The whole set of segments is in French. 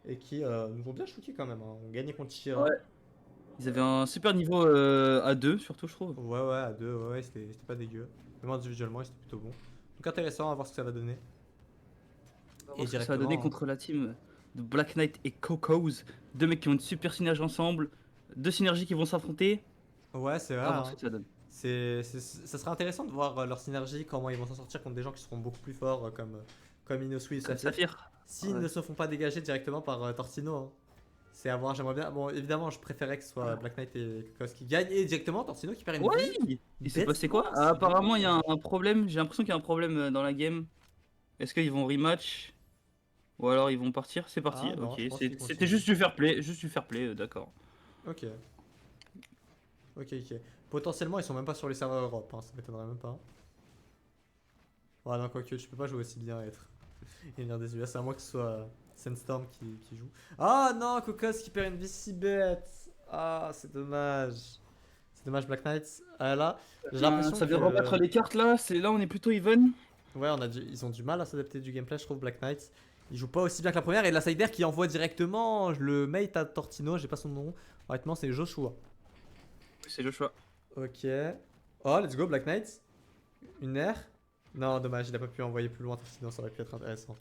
et qui nous ont bien shooké quand même. Hein. On gagnait contre Chira. Ouais. Ils avaient un super niveau à 2 surtout, je trouve. Ouais, ouais, à deux, ouais, c'était pas dégueu. Même individuellement, c'était plutôt bon. Donc intéressant à voir ce que ça va donner. On va Et voir ce que ça va donner directement. contre la team de Black Knight et Cocos. Deux mecs qui ont une super synergie ensemble. Deux synergies qui vont s'affronter. Ouais, c'est vrai. On va voir ce Hein. que ça donne. Ça sera intéressant de voir leur synergie, comment ils vont s'en sortir contre des gens qui seront beaucoup plus forts comme Inosui et Comme Saphir. Saphir. S'ils Ouais. ne se font pas dégager directement par Tortino. Hein. C'est à voir, j'aimerais bien. Bon, évidemment, je préférais que ce soit Black Knight et Kokos qui gagnent. Et directement, Tortino qui perd une Ouais, vie. il s'est passé Bêtement, quoi? c'est Apparemment, il y a dommage. un problème. J'ai l'impression qu'il y a un problème dans la game. Est-ce qu'ils vont rematch? Ou alors ils vont partir? C'est parti. Ah non, Ok, je pense qu'il c'était continue. juste du fair play. Juste du fair play, d'accord. Ok, ok. Potentiellement, ils sont même pas sur les serveurs Europe, hein, ça m'étonnerait même pas. Ouais, non, quoique, tu peux pas jouer aussi bien et être et venir des US, à moins que ce soit Sandstorm qui joue. Ah non, Kokos qui perd une vie si bête. Ah, c'est dommage. C'est dommage, Black Knight. Ah là, j'ai l'impression Ça vient de que. remettre les cartes là. Là, on est plutôt even. Ouais, ils ont du mal à s'adapter du gameplay, je trouve, Black Knight. Il joue pas aussi bien que la première. Et la Sider qui envoie directement le mate à Tortino, j'ai pas son nom. Honnêtement, c'est Joshua. C'est le choix. Ok. Oh, let's go, Black Knight. Une air. Non, dommage, il a pas pu envoyer plus loin, sinon ça aurait pu être intéressant.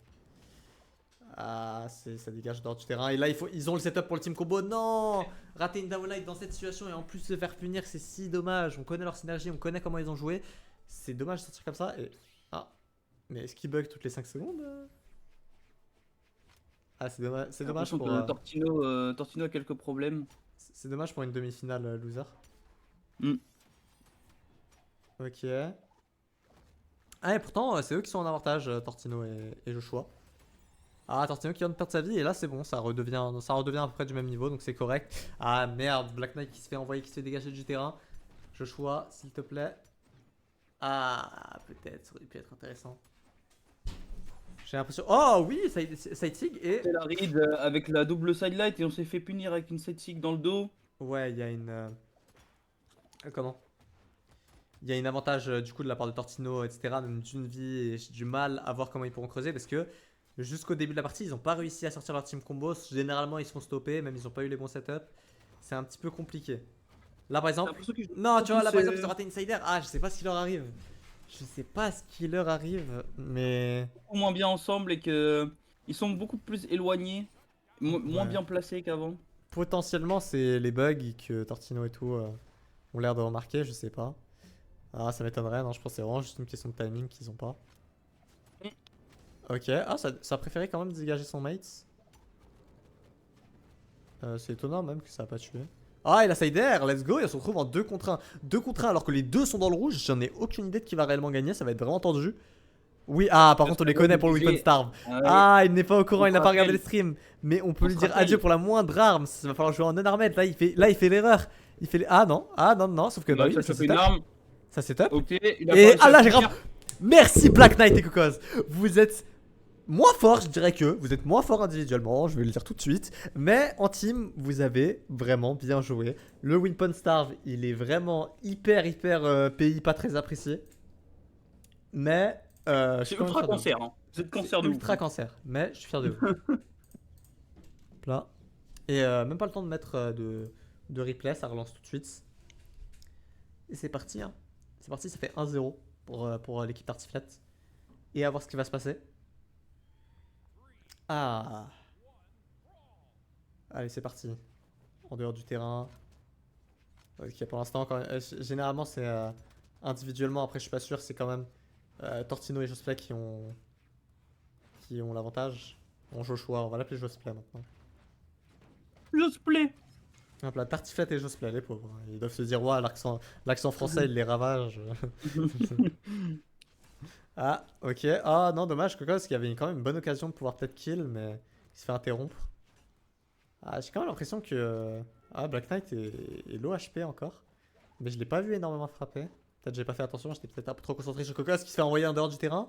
Ah, ça dégage dehors du terrain. Et là, ils ont le setup pour le team combo. Non, rater une downlight dans cette situation et en plus se faire punir, c'est si dommage. On connaît leur synergie, on connaît comment ils ont joué. C'est dommage de sortir comme ça. Et... Ah, mais est-ce qu'il bug toutes les 5 secondes? Ah, c'est dommage, J'ai l'impression que Tortino a quelques problèmes. c'est dommage pour une demi-finale loser. Hmm. Ok. Ah, et pourtant, c'est eux qui sont en avantage, Tortino et Joshua. Ah, Tortino qui vient de perdre sa vie, et là c'est bon, ça redevient à peu près du même niveau, donc c'est correct. Ah merde, Black Knight qui se fait envoyer, qui se fait dégager du terrain. Joshua, s'il te plaît. Ah, peut-être, ça aurait pu être intéressant. J'ai l'impression. Oh oui, side sig et. C'est la read avec la double sidelight et on s'est fait punir avec une side sig dans le dos. Ouais, il y a une. Comment? Il y a une avantage du coup de la part de Tortino, etc. Même d'une vie, et j'ai du mal à voir comment ils pourront creuser parce que jusqu'au début de la partie, ils n'ont pas réussi à sortir leur team combo. Généralement, ils se font stopper, même ils n'ont pas eu les bons setups. C'est un petit peu compliqué. Là, par J'ai exemple. l'impression qu'ils jouent Non, tu vois, là, par exemple, ils ont c'est raté Insider. Ah, je sais pas ce qui leur arrive. Je sais pas ce qui leur arrive, mais. beaucoup moins bien ensemble et que ils sont beaucoup plus éloignés, moins Ouais. bien placés qu'avant. Potentiellement, c'est les bugs que Tortino et tout ont l'air de remarquer, je sais pas. Ah, ça m'étonnerait, non, je pense que c'est vraiment juste une question de timing qu'ils ont pas. Ok, ah, ça a préféré quand même dégager son mate. C'est étonnant même que ça a pas tué. Ah, et la Sider, let's go, et on se retrouve en 2 contre 1. 2 contre 1 alors que les deux sont dans le rouge, j'en ai aucune idée de qui va réellement gagner, ça va être vraiment tendu. Oui, ah, par contre, on les connaît pour le Weapon Starve. Ah, il n'est pas au courant, il n'a pas regardé le stream. Mais on peut lui dire adieu pour la moindre arme. Il va falloir jouer en non-armed. Là, il fait l'erreur. Ah non, non, sauf que Bah, oui, ça ça chope c'est une top. arme. Ça c'est top. Ok, il a pas Et réussi ah à là, j'ai finir. grave. Merci Black Knight et Cocos. Vous êtes moins fort, je dirais que vous êtes moins fort individuellement, je vais le dire tout de suite. Mais en team, vous avez vraiment bien joué. Le Weapon Starve, il est vraiment hyper pays pas très apprécié. Mais je suis C'est quand même ultra fier de vous. cancer, hein. Vous êtes C'est cancer de ouf. ultra cancer, mais je suis fier de vous. Là. Et même pas le temps de mettre de replay, ça relance tout de suite. Et c'est parti, hein. C'est parti, ça fait 1-0 pour l'équipe Tartiflette. Et à voir ce qui va se passer. Ah. Allez, c'est parti. En dehors du terrain. Ok, pour l'instant, généralement, c'est individuellement. Après, je suis pas sûr, c'est quand même Tortino et Josplay qui ont l'avantage. Bon, Joshua, on va l'appeler Josplay maintenant. Josplay. Hop là, Tartiflette et Josplay, les pauvres. Ils doivent se dire, ouais, l'accent français, il les ravage. Ah, ok. Ah, non, dommage, Cocos, qui avait quand même une bonne occasion de pouvoir peut-être kill, mais il se fait interrompre. Ah, j'ai quand même l'impression que. Ah, Black Knight est low HP encore. Mais je l'ai pas vu énormément frapper. Peut-être j'ai pas fait attention, j'étais peut-être un peu trop concentré sur Cocos qui se fait envoyer en dehors du terrain.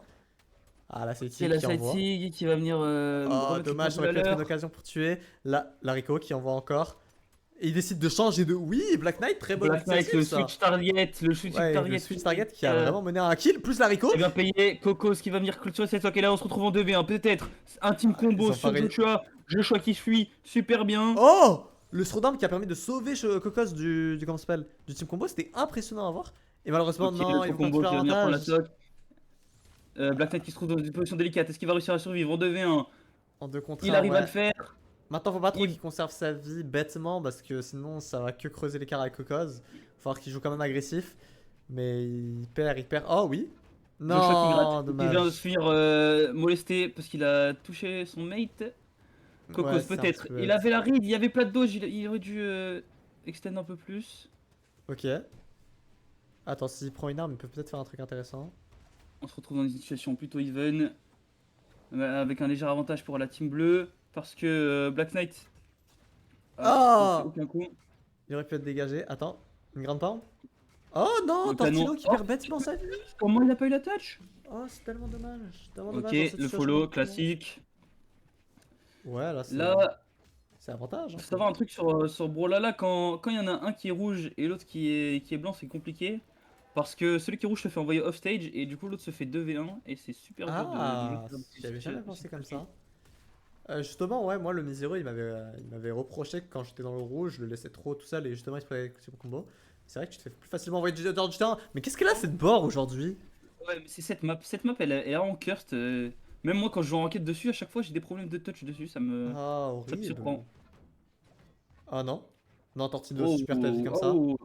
Ah, là, c'est C'est Tig la qui side envoie. sig qui va venir Oh, remettre dommage, le ça aurait pu être une l'heure. occasion pour tuer. Là, Rico qui envoie encore. Et il décide de changer de. Oui, Black Knight, très bonne Black Knight, initiative, le ça. switch target, le switch Ouais, target. le switch target qui a vraiment mené à un kill, plus la Rico. C'est bien payé. Cocos qui va venir clôturer cette fois. Et là, on se retrouve en 2v1. Peut-être un team Ils combo ont sur pas Joshua. Joshua qui fuit super bien. Oh, le throwdown qui a permis de sauver Cocos du comment ça s'appelle, du team combo, c'était impressionnant à voir. Et malheureusement, Ok, non, le ils pro vont perdre combo tout qui va venir prendre la l'avantage. stock. Black Knight qui se trouve dans une position délicate. Est-ce qu'il va réussir à survivre en 2v1? En 2 contre Il 1, arrive à le ouais. faire. Maintenant, faut pas trop Il... qu'il conserve sa vie bêtement parce que sinon, ça va que creuser l'écart avec Cocos. Faut falloir qu'il joue quand même agressif. Mais il perd, il perd. Oh oui. Joshua qui gratte. Non, Il vient de se dommage. finir molester parce qu'il a touché son mate. Ouais, Cocos c'est un petit peut-être. peu Il bête. avait la read, il y avait plat de dodge. Il aurait dû extend un peu plus. Ok. Attends, s'il prend une arme, il peut peut-être faire un truc intéressant. On se retrouve dans une situation plutôt even. Avec un léger avantage pour la team bleue. Parce que Black Knight a tenté Oh, aucun coup. il aurait pu être dégagé. Attends, une grande pomme. Oh non, Le Tortino canon. qui Oh, perd bêtement sa vie. comment il a pas eu la touch? Oh, c'est tellement dommage. Tellement Ok, dommage dans cette le situation follow, contre tout le monde. classique. Ouais, là, Là, c'est avantage. Hein, faut savoir un truc sur Brawlhalla, quand il y en a un qui est rouge et l'autre qui est blanc, c'est compliqué. Parce que celui qui est rouge se fait envoyer off stage et du coup l'autre se fait 2v1 et c'est super dur de jouer Ah, sur j'y avais jamais pensé ce comme truc. ça. Justement, ouais, moi, le Misero, il m'avait reproché que quand j'étais dans le rouge, je le laissais trop tout seul et justement, il se prenait sur mon combo. C'est vrai que tu te fais plus facilement envoyer dehors du terrain. Mais qu'est-ce qu'elle a cette board aujourd'hui? Ouais, mais c'est cette map. Cette map, elle est en cursed. Même moi, quand je joue en enquête dessus, à chaque fois, j'ai des problèmes de touch dessus. Ah, Ça me horrible. surprend. Ah non. Non, Tortino, Oh, super ta vie comme ça. oh,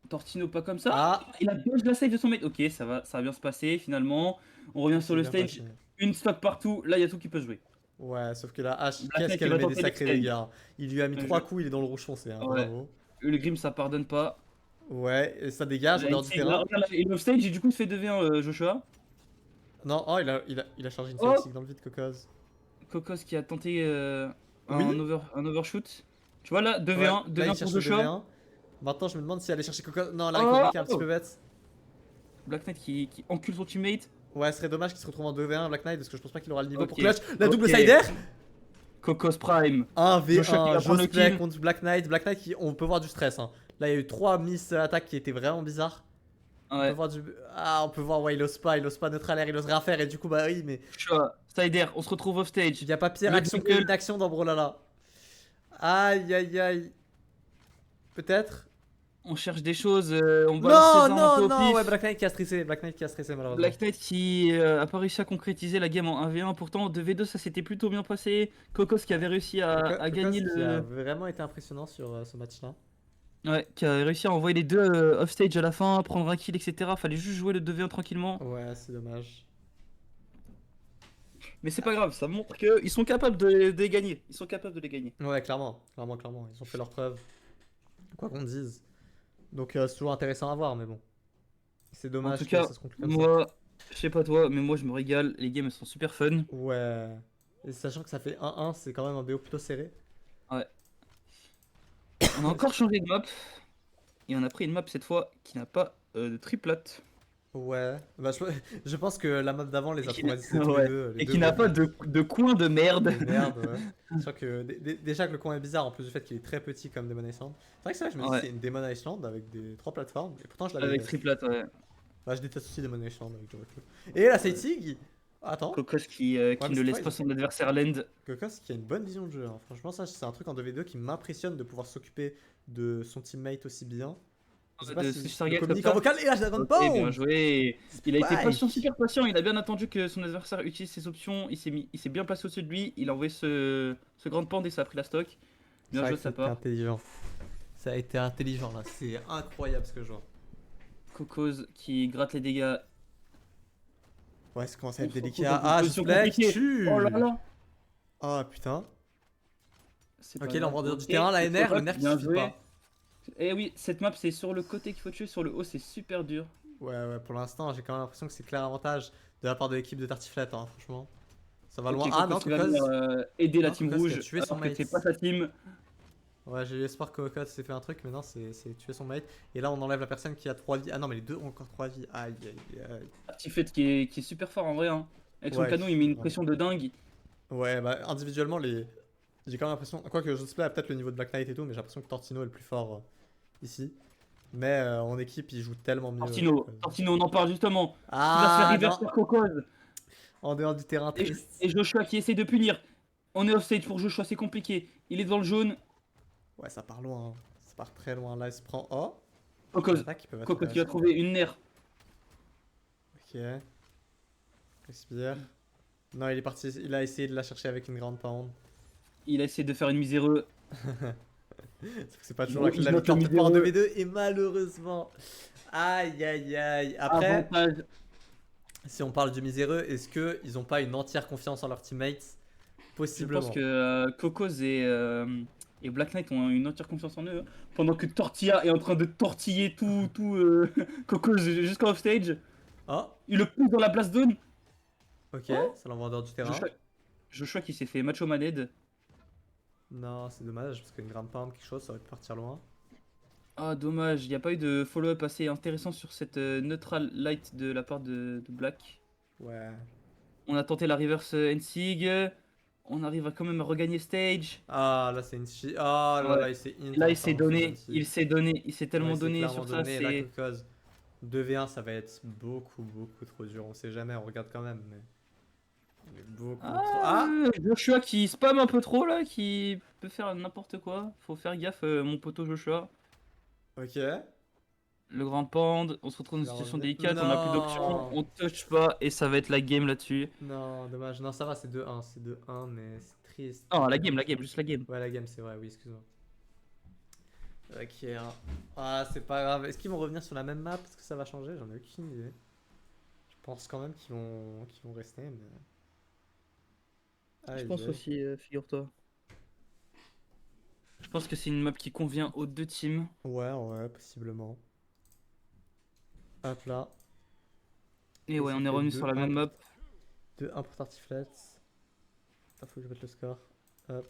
Tortino, pas comme ça. Ah, Il a dodge la save de son mate. Ok, ça va bien se passer finalement. On revient sur c'est le bien stage. passé. Une stock partout. Là, il y a tout qui peut jouer. Ouais, sauf que la hache, Black qu'est-ce Knight qui qu'elle va met des tenter sacrés l'extend. dégâts. Hein. Il lui a mis Un 3 jeu. coups, il est dans le rouge foncé, hein, Ouais. bravo. Le Grim, ça pardonne pas. Ouais, et ça dégage en dehors du Là, terrain. regarde, il est off stage et du coup, il fait 2v1 Joshua. Non, oh, il a chargé une Oh, Celtic dans le vide, Cocos. Cocos qui a tenté Oui, un overshoot. Tu vois là, ouais, 2v1, là il 2v1 pour cherche le Joshua. 2v1. Maintenant, je me demande si aller chercher Cocos. Non, la recovery qui est un petit Oh! peu bête. Black Knight qui encule son teammate. Ouais, ce serait dommage qu'il se retrouve en 2v1 Black Knight parce que je pense pas qu'il aura le niveau pour Ok, clutch. La double ok. sider Cocos Prime. Joshua qui 1v1, va prendre le Josplay kill. contre Black Knight. Black Knight, on peut voir du stress. Hein. Là, il y a eu 3 miss attaques qui étaient vraiment bizarres. On peut Ouais. voir du. Ah, on peut voir, ouais, il ose pas neutral air, il ose rien faire. Et du coup, bah oui, mais Joshua, Sider, on se retrouve off stage. il y a pas pire Le action que jungle. inaction dans Brawlhalla. Aïe, aïe, aïe. Peut-être. On cherche des choses, on balance ses Non, armes un peu non, au non, ouais, pif. Black Knight qui a stressé. Black Knight qui a stressé, malheureusement. Black Knight qui a pas réussi à concrétiser la game en 1v1. Pourtant, 2v2, ça s'était plutôt bien passé. Cocos qui avait réussi à Cocos gagner qui a le. vraiment été impressionnant sur ce match-là. Ouais, qui a réussi à envoyer les deux off stage à la fin, prendre un kill, etc. Fallait juste jouer le 2v1 tranquillement. Ouais, c'est dommage. Mais c'est pas grave, ça montre qu'ils sont capables de les gagner. Ils sont capables de les gagner. Ouais, clairement, clairement, clairement. Ils ont fait leur preuve. Quoi qu'on dise. Donc, c'est toujours intéressant à voir, mais bon. C'est En dommage tout que cas, ça se conclue comme ça. moi, je sais pas toi, mais moi je me régale. Les games elles sont super fun. Ouais. Et sachant que ça fait 1-1, c'est quand même un BO plutôt serré. Ouais. On a encore changé de map. Et on a pris une map cette fois qui n'a pas de triplate. Ouais. Bah, je pense que la map d'avant les a Qui n'a- traumatisés tous ouais. les deux. Les Et deux qui n'a pas BO. de coin de merde. De merde, ouais. Je crois que déjà que le coin est bizarre, en plus du fait qu'il est très petit comme Demon Island. C'est vrai que ça, je me dis Ouais. c'est une Demon Island avec des 3 plateformes, et pourtant je la Avec déteste. triplate, ouais. Bah, je déteste aussi Demon Island avec du recul. Et la Seitig Attends, Cocos qui mais ne cette laisse fois, pas son adversaire land. Cocos qui a une bonne vision de jeu. Hein. Franchement, ça, c'est un truc en 2v2 qui m'impressionne de pouvoir s'occuper de son teammate aussi bien. Je sais pas De si switch le target comme communiquant ça. vocal et là, je la donne Ok, pas. bien joué. Il a été Spike. patient, super patient. Il a bien attendu que son adversaire utilise ses options. Il s'est bien placé au-dessus de lui. Il a envoyé ce grand pand et ça a pris la stock. Bien joué de sa C'était part. intelligent. Ça a été intelligent là, c'est incroyable ce que je vois. Cocos qui gratte les dégâts. Ouais, ça commence à On être se retrouve délicat. dans une Ah, position Souplek, compliquée. tue. Oh là là. Ah putain. C'est Ok, pas il grave. envoie dehors du Ok, terrain, la c'est NR, le correct, nerf qui bien suffit joué. pas. Et oui, cette map c'est sur le côté qu'il faut tuer, sur le haut c'est super dur. Ouais, ouais, pour l'instant, j'ai quand même l'impression que c'est clair avantage de la part de l'équipe de Tartiflette, hein, franchement. Ça va Ok, loin. Cocos Ah non, qui va Cocos. venir aider la Non, team Cocos qui a rouge tué son alors que mate. c'est pas sa team. Ouais, j'ai eu espoir que Cocos s'est fait un truc, mais non, c'est tuer son mate. Et là, on enlève la personne qui a 3 vies. Ah non, mais les deux ont encore 3 vies. Aïe, aïe, aïe. Artifet qui est super fort en vrai. Hein. Avec son Ouais, canon, il met une ouais. pression de dingue. Ouais, bah individuellement, j'ai quand même l'impression. Quoique Josplay a peut-être le niveau de Black Knight et tout, mais j'ai l'impression que Tortino est le plus fort ici. Mais en équipe, il joue tellement mieux. Tortino, on en parle justement. Il va se faire Ah reverse non, sur Cocos. en dehors du terrain, triste. Et Joshua qui essaie de punir. On est off-stage pour Joshua, c'est compliqué. Il est devant le jaune. Ouais, ça part loin. Hein. Ça part très loin. Là, il se prend. Oh! Cocos. Attaque qui peut être Cocos qui va intéressant. trouver une nerf. Ok. Respire. Non, il est parti. Il a essayé de la chercher avec une grande pound. Il a essayé de faire une miséreux. C'est pas toujours Gros, la il la note le victoire peut-être pas en miséreux. 2v2 et malheureusement. Aïe aïe aïe. Après, Avantage. si on parle du miséreux, est-ce qu'ils ont pas une entière confiance en leurs teammates? Je pense Possiblement. que Cocos et Black Knight ont une entière confiance en eux. Hein. Pendant que Tortilla est en train de tortiller tout Cocos jusqu'en offstage. Oh, Il le pousse dans la blast zone. ok, Oh, ça l'envoie en dehors du terrain. Joshua, Joshua qui s'est fait macho maned. Non, c'est dommage parce qu'une grande pound, quelque chose, ça aurait pu partir loin. Ah, dommage, il n'y a pas eu de follow-up assez intéressant sur cette neutral light de la part de Black. Ouais. On a tenté la reverse NSIG. On arrive à quand même à regagner stage. Ah, là, c'est une chi. Ah là Ouais. là, il s'est int Là, en il s'est farmant ce donné, Zanti. il s'est donné, il s'est Ouais, tellement il s'est donné clairement sur ça. donné. Là, C'est. cause 2v1, ça va être beaucoup trop dur. On sait jamais, on regarde quand même, mais beaucoup trop. Ah! Joshua qui spam un peu trop là, qui peut faire n'importe quoi. Faut faire gaffe, mon poteau Joshua. Ok. Le grand pand, on se retrouve dans une Il a situation revenu. délicate, on n'a plus d'options, Non! on touche pas et ça va être la game là-dessus. Non, dommage. Non, ça va, c'est 2-1. C'est 2-1, mais c'est triste. Non, la game, juste la game. Ouais, la game, c'est vrai, oui, excuse-moi. Ok. Hein. Ah, c'est pas grave. Est-ce qu'ils vont revenir sur la même map? Est-ce que ça va changer? J'en ai aucune idée. Je pense quand même qu'ils vont rester, mais. Je Aïe, pense aïe. aussi, figure-toi. Je pense que c'est une map qui convient aux deux teams. Ouais, possiblement. Hop là. Et ouais, ça on est fait revenu sur la même map. 2-1 pour Tartiflats. Attends, faut que je mette le score. Hop.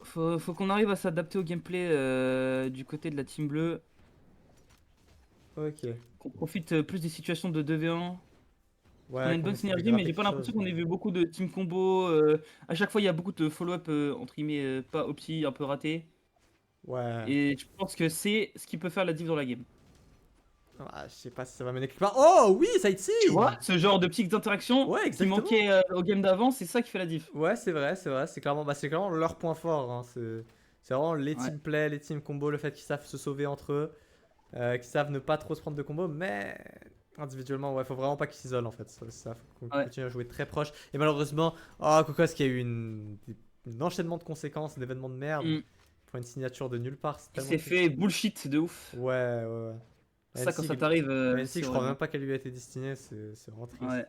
Faut qu'on arrive à s'adapter au gameplay du côté de la team bleue. Ok. Qu'on profite plus des situations de 2v1. On a Ouais, une qu'on bonne essaie de synergie, mais gratter j'ai pas quelque l'impression chose. qu'on ait vu beaucoup de team combo. À chaque fois, il y a beaucoup de follow-up entre guillemets pas opti, un peu raté. Ouais. Et je pense que c'est ce qui peut faire la diff dans la game. Ah, je sais pas si ça va mener quelque part. Oh oui, Tu vois, sightseeing! ce genre de petites interactions Ouais, qui exactement. manquaient au game d'avant, c'est ça qui fait la diff. Ouais, c'est vrai, c'est vrai. C'est clairement leur point fort. Hein. C'est vraiment les Ouais. team play, les team combo, le fait qu'ils savent se sauver entre eux, qu'ils savent ne pas trop se prendre de combo, mais individuellement, ouais, faut vraiment pas qu'ils s'isolent en fait. Ça, faut qu'on Ouais. continue à jouer très proche. Et malheureusement, oh, Cocos qui a eu un enchaînement de conséquences, d'événements de merde Mm. pour une signature de nulle part. C'est Il tellement s'est triste. fait bullshit de ouf. Ouais. Ça, quand ça NSIG, t'arrive, NSIG, c'est je crois horrible. même pas qu'elle lui a été destinée, c'est vraiment triste. Ouais.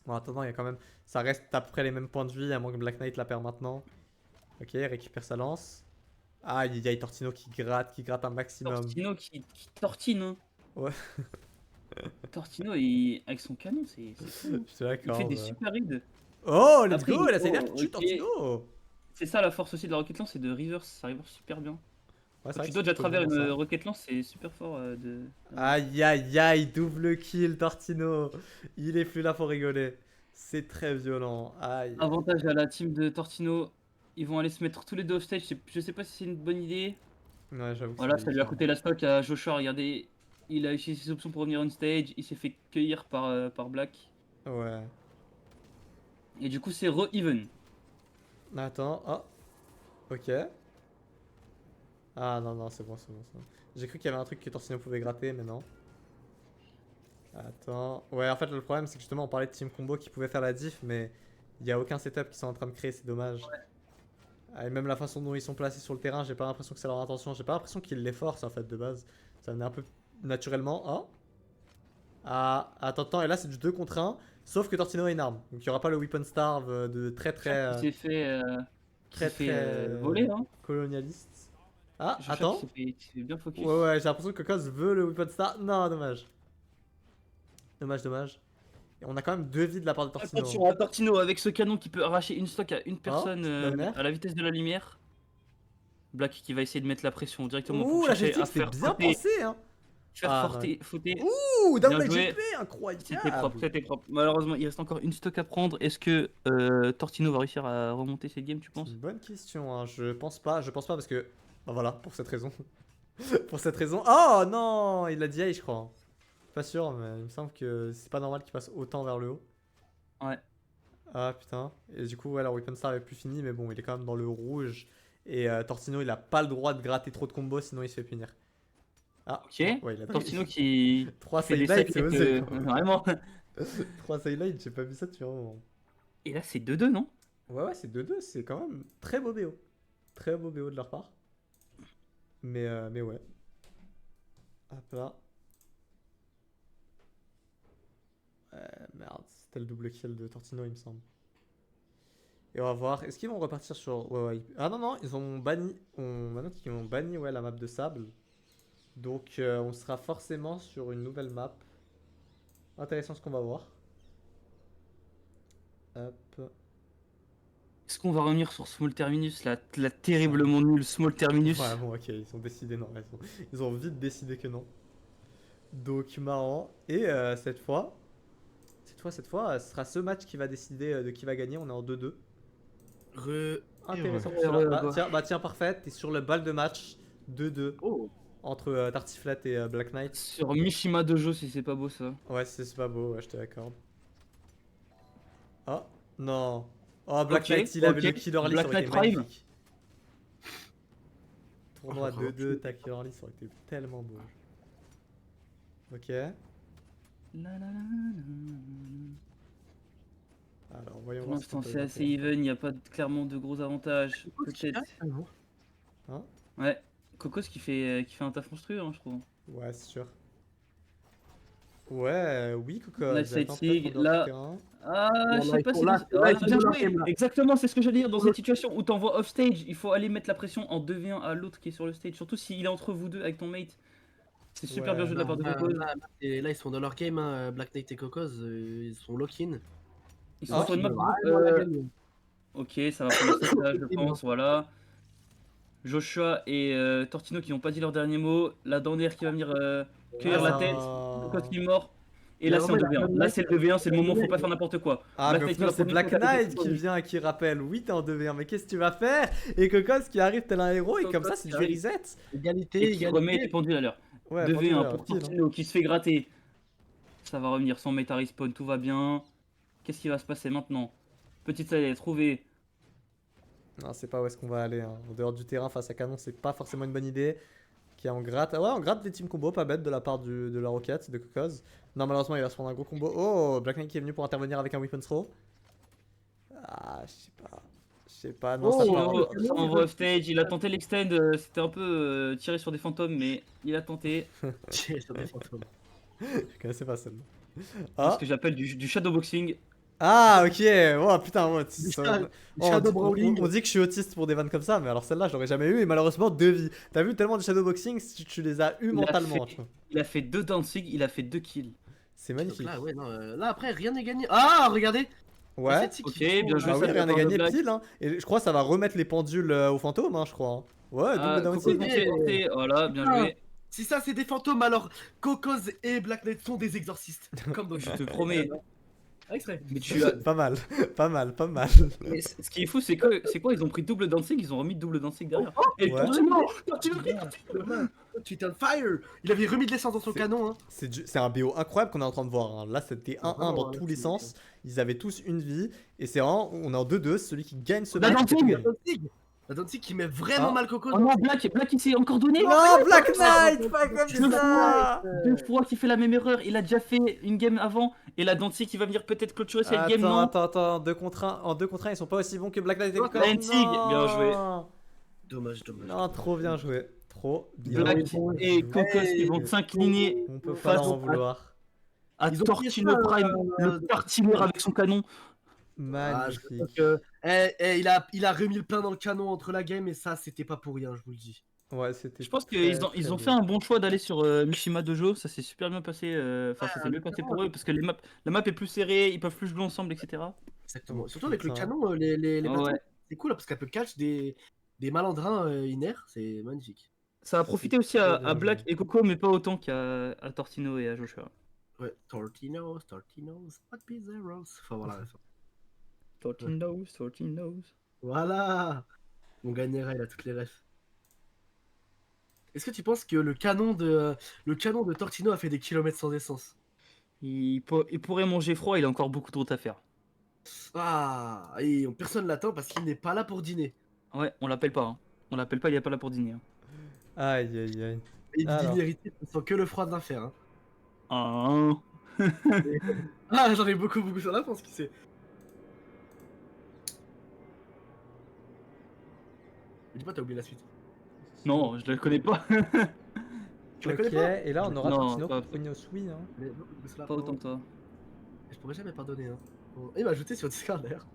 Bon, attendant, il y a quand même. Ça reste à peu près les mêmes points de vie, à moins que Black Knight la perd maintenant. Ok, il récupère sa lance. Ah, il y a Tortino qui gratte un maximum. Tortino qui tortine. Hein. Ouais. Tortino, avec son canon, c'est fou. Je suis Il fait d'accord. des Ouais. super rids. Oh, let's Après, go, la Cyber qui oh, tue ok. Tortino. C'est ça la force aussi de la Rocket Lance, c'est de reverse. Ça reverse super bien. Ouais, c'est Quand vrai tu que c'est dodges à plutôt travers bon une ça. Rocket Lance, c'est super fort de. Aïe, double kill Tortino. Il est plus là pour rigoler. C'est très violent. Aïe. Avantage à la team de Tortino. Ils vont aller se mettre tous les deux off stage. Je sais pas si c'est une bonne idée. Ouais, j'avoue que c'est Voilà, ça lui a délicat. coûté la stock à Joshua. Regardez, il a utilisé ses options pour revenir on stage. Il s'est fait cueillir par Black. Ouais. Et du coup, c'est re-even. Attends, oh. Ok. Ah non, c'est bon. J'ai cru qu'il y avait un truc que Tortino pouvait gratter, mais non. Attends. Ouais, en fait, le problème, c'est que justement, on parlait de team combo qui pouvait faire la diff, mais il n'y a aucun setup qui sont en train de créer, c'est dommage. Ah, et même la façon dont ils sont placés sur le terrain, j'ai pas l'impression que c'est leur intention. J'ai pas l'impression qu'ils les forcent, en fait, de base. Ça venait un peu naturellement. Oh. Ah, attends, et là, c'est du 2 contre 1, sauf que Tortino a une arme. Donc, il n'y aura pas le Weapon Starve de Il s'est fait, voler, hein. colonialiste. Ah, Joshua attends. qui s'est fait bien focus. Ouais, j'ai l'impression que Cos veut le Weapon Star. Non, dommage. Dommage. Et on a quand même 2 vies de la part de Tortino. Attention à Tortino avec ce canon qui peut arracher une stock à une personne petite down air. à la vitesse de la lumière. Black qui va essayer de mettre la pression directement Ouh, pour la chercher GTX, à c'était faire bien fauter, pensé, hein. Ah, non. fauter. Ouh, Bien down joué. GP, incroyable. C'était propre. Malheureusement, il reste encore une stock à prendre. Est-ce que Tortino va réussir à remonter cette game, tu C'est penses? une bonne question, hein. Je pense pas parce que. Bah voilà, pour cette raison. Pour cette raison. Oh non, il a DI, je crois. Pas sûr, mais il me semble que c'est pas normal qu'il passe autant vers le haut. Ouais. Ah putain. Et du coup, ouais, leur Weapon Star est plus fini, mais bon, il est quand même dans le rouge. Et Tortino, il a pas le droit de gratter trop de combos, sinon il se fait punir. Ah, Ok. non, ouais, il a Tortino drive. qui 3 fait des sidelights, c'est sidelights, osé quand même. vraiment. 3 sidelights, j'ai pas vu ça depuis un moment. Et là, c'est 2-2, non? Ouais, ouais, c'est 2-2, c'est quand même très beau BO. Très beau BO de leur part. Mais ouais. Hop là. Merde, c'était le double kill de Tortino, il me semble. Et on va voir, est-ce qu'ils vont repartir sur... Ouais, ouais. Ah non, non, ils ont banni... Maintenant qu'ils ont banni ouais, la map de sable. Donc on sera forcément sur une nouvelle map. Intéressant ce qu'on va voir. Hop. Est-ce qu'on va revenir sur Small Terminus, la terriblement nulle Small Terminus? Ouais, bon, ok, ils ont décidé non. Ils ont vite décidé que non. Donc marrant. Et cette fois, ce sera ce match qui va décider de qui va gagner. On est en 2-2. Intéressant pour cela. Bah tiens, parfait. T'es sur le bal de match 2-2 Oh. entre Tartiflat et Black Knight. Sur Mishima Dojo, si c'est pas beau ça. Ouais, c'est pas beau, ouais, je te l'accorde. Oh, non. Oh, Black Ok, Knight, s'il avait ok. le Killer Lee, ça Black aurait été Knight Prime. magnifique. Tournoi 2-2, ta Killer Lee, ça aurait été tellement beau. Ok. Alors, voyons Pour voir ce qu'on l'instant, peut c'est assez gratter. even, il n'y a pas clairement de gros avantages. Peut-être. Hein? Ouais. Cocos qui fait un taf monstrueux, hein, je trouve. Ouais, c'est sûr. Ouais, oui, Coco. Là, Vous avez cette pas en sig, dehors du là. terrain. Ah, Non, je là, sais il pas faut- si. là, Ah, là, il faut bien de leur joué. game, là. Exactement, c'est ce que j'allais dire. Dans cette situation où t'envoies off stage, il faut aller mettre la pression en 2v1 à l'autre qui est sur le stage. Surtout s'il est entre vous deux avec ton mate. C'est super bien Ouais. joué de la part de Cocos. Là, ils sont dans leur game, hein, Black Knight et Cocos, ils sont lock-in. Ils sont Ah, sur une map. Ok, ça va prendre ça, je pense, voilà. Joshua et Tortino qui n'ont pas dit leur dernier mot. La dernière qui va venir cueillir la tête. Cocos qui est mort. Et là, c'est en 2v1. Là, c'est le 2v1, c'est le moment, faut pas faire n'importe quoi. Ah, Black mais au Knight, final, il va c'est prendre Black une Knight contre- qui vient et qui rappelle. Oui, t'es en 2v1, mais qu'est-ce que tu vas faire? Et Cocos qui arrive tel un héros, et comme Cocos ça, c'est qui du arrive. reset. Égalité, Et qui remet les égalité. pendules à l'heure. Ouais, 2v1 pendule, pour pile, hein. Tortino qui se fait gratter. Ça va revenir sans meta respawn, tout va bien. Qu'est-ce qui va se passer maintenant? Petite salée, trouvée. Non, c'est pas où est-ce qu'on va aller. Hein. En dehors du terrain, face à Canon, c'est pas forcément une bonne idée. Qui en gratte. Ah ouais, on gratte des team combos, pas bête de la part de la Rocket, de Cocos. Non, malheureusement, il va se prendre un gros combo. Oh, Black Knight qui est venu pour intervenir avec un weapon throw. Ah, je sais pas. Je sais pas, non, ça Oh, part. Ça envoie off stage, il a tenté l'extend, c'était un peu tiré sur des fantômes, mais il a tenté. Sur des fantômes. Je connaissais pas celle-là. C'est Ah, ce que j'appelle du shadowboxing. ah, ok. Oh putain, ouais, Shadow Brawling. on dit que je suis autiste pour des vannes comme ça, mais alors celle-là, je l'aurais jamais eu. Et malheureusement, deux vies. T'as vu tellement de shadowboxing, tu les as eu mentalement. Tu vois. Il a fait 2 dancing, il a fait 2 kills. C'est Donc magnifique. là, ouais, non, là, après, rien n'est gagné. Ah, regardez. Ouais. Ok, bien joué. Ah ça oui, de la rien n'a part de gagné Black. pile. Hein. Et je crois que ça va remettre les pendules aux fantômes, hein, je crois. Hein. Ouais, Ah, double Coco downsing. tenté, voilà, bien Putain. joué. Si ça, c'est des fantômes, alors Cocos et Black Knight sont des exorcistes. Comme dans Je te promets. Extrait. Mais tu as... Pas mal, pas mal, pas mal. Mais ce qui est fou, c'est quoi? Ils ont pris double dancing, ils ont remis double dancing derrière. Et Ouais. Titan Fire. Il avait remis de l'essence dans son C'est- canon, hein. C'est un BO incroyable qu'on est en train de voir. Hein. Là, c'était 1-1 dans tous les sens. Ils avaient tous une vie. Et c'est vraiment, on est en 2-2. Celui qui gagne ce La match. dancing. peut gagner. La Danzig qui met vraiment Ah. mal Cocos. Oh non, Black il s'est encore donné. Non, Black Knight, pas comme Deux ça. Deux fois qu'il fait la même erreur, il a déjà fait une game avant, et la Dancy qui va venir peut-être clôturer cette game, non? Attends, 2 contre 1. En 2 contre 1, ils sont pas aussi bons que Black Knight et Cocos. Danzig, bien joué. Dommage. Non, trop bien joué. Trop bien Black joué. et Cocos qui vont s'incliner On peut pas face leur en vouloir. à Ils ont pris Tortino ça, Prime, le tartineur avec son canon. Magnifique. Il a remis le plein dans le canon entre la game et ça, c'était pas pour rien, je vous le dis. Ouais, c'était. Je pense très, qu'ils ont très fait beau. un bon choix d'aller sur Mishima Dojo, ça s'est super bien passé, enfin ça s'est mieux passé pour eux, parce que la map est plus serrée, ils peuvent plus jouer ensemble, etc. Exactement. Oh, Surtout avec le putain. canon, les Ah bâtons, ouais. c'est cool parce qu'elle peut catch des malandrins inères, c'est magnifique. Ça a profité aussi très à bien Black joué. et Coco, mais pas autant à Tortino et à Joshua. Ouais, Tortinos, what be zeros. Enfin voilà. Tortinos. Voilà. Mon gagnera, il a toutes les refs. Est-ce que tu penses que le canon de Tortino a fait des kilomètres sans essence? Il pourrait manger froid, il a encore beaucoup trop à faire. Ah, et personne l'attend parce qu'il n'est pas là pour dîner. Ouais, on l'appelle pas. Hein. On l'appelle pas, il est pas là pour dîner. Hein. Aïe aïe aïe. Et une Alors. dignité, ça sent que le froid de l'enfer. Hein. Ah. Et- Ah, j'en ai beaucoup sur la France, qui sait. Mais dis-moi, t'as oublié la suite. Non, je le connais pas. Tu la Ok, connais pas? et là on aura Non, Tortino pas- contre Inosui. Hein. Mais non, Yougoslav, Pas non. autant que toi. Je pourrais jamais pardonner. Hein. Bon, il m'a ajouté sur Discord d'ailleurs.